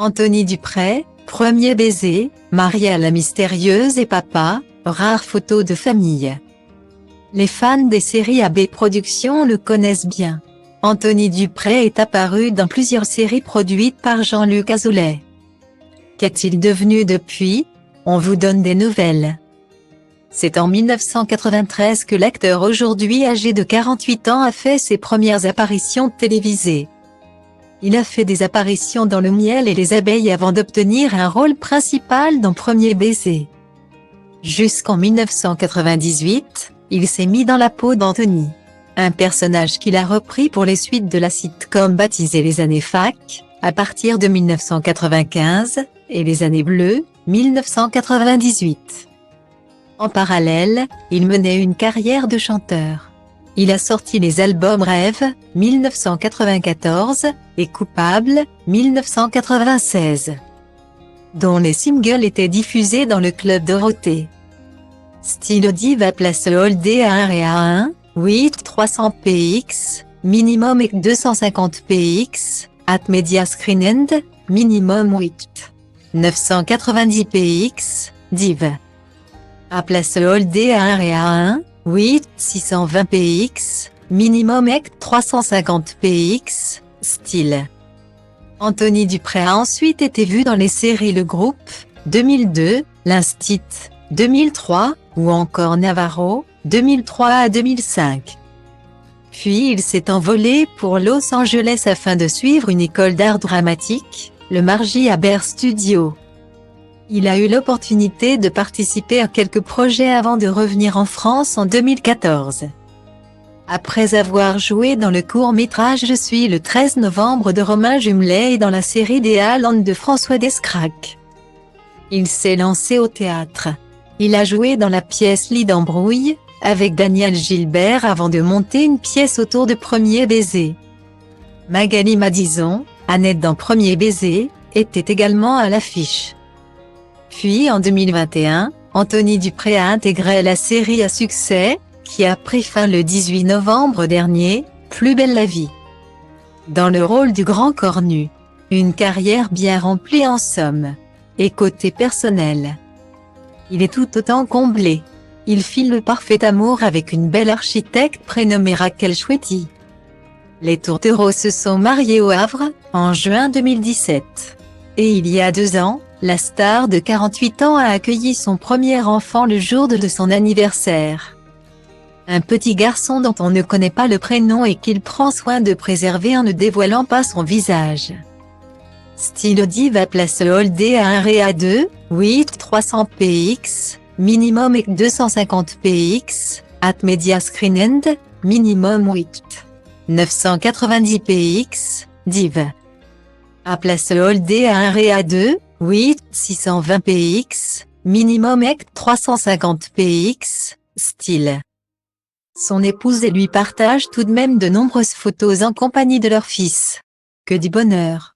Anthony Dupré, premier baiser, Maria la mystérieuse et papa, rare photo de famille. Les fans des séries AB Productions le connaissent bien. Anthony Dupré est apparu dans plusieurs séries produites par Jean-Luc Azoulay. Qu'est-il devenu depuis? On vous donne des nouvelles. C'est en 1993 que l'acteur aujourd'hui âgé de 48 ans a fait ses premières apparitions télévisées. Il a fait des apparitions dans Le Miel et les Abeilles avant d'obtenir un rôle principal dans Premier baiser. Jusqu'en 1998, il s'est mis dans la peau d'Anthony, un personnage qu'il a repris pour les suites de la sitcom baptisée Les Années Fac, à partir de 1995, et Les Années Bleues, 1998. En parallèle, il menait une carrière de chanteur. Il a sorti les albums Rêve, 1994, et Coupable, 1996, dont les singles étaient diffusés dans le Club Dorothée. Stylo Diva place Hold à 1 et à 1, 8 300 px, minimum et 250 px, at Media Screen End, minimum 8 990 px, div. À place Hold à 1 et à 1, 8 620 px, minimum et 350 px, style. Anthony Dupré a ensuite été vu dans les séries Le Groupe, 2002, L'Instit, 2003, ou encore Navarro, 2003 à 2005. Puis il s'est envolé pour Los Angeles afin de suivre une école d'art dramatique, le Margie Haber Studio. Il a eu l'opportunité de participer à quelques projets avant de revenir en France en 2014. Après avoir joué dans le court-métrage Je suis le 13 novembre de Romain Jumelet et dans la série des Hallands de François Descraques, il s'est lancé au théâtre. Il a joué dans la pièce Lit d'embrouille, avec Daniel Gilbert avant de monter une pièce autour de Premier baiser. Magali Madison, Annette dans Premier baiser, était également à l'affiche. Puis en 2021, Anthony Dupré a intégré la série à succès, qui a pris fin le 18 novembre dernier, Plus belle la vie, dans le rôle du grand cornu. Une carrière bien remplie en somme. Et côté personnel, il est tout autant comblé. Il fit le parfait amour avec une belle architecte prénommée Raquel Chouetti. Les tourtereaux se sont mariés au Havre, en juin 2017. Et il y a 2 ans, la star de 48 ans a accueilli son premier enfant le jour de son anniversaire. Un petit garçon dont on ne connaît pas le prénom et qu'il prend soin de préserver en ne dévoilant pas son visage. Stylo Diva place Hold à 1 et à 2, 8 300 px, minimum et 250 px, at Media Screen End, minimum 8 990 px, div. À place Hold à 1 et à 2, 8 620 px, minimum et 350 px, style. Son épouse et lui partagent tout de même de nombreuses photos en compagnie de leur fils. Que du bonheur!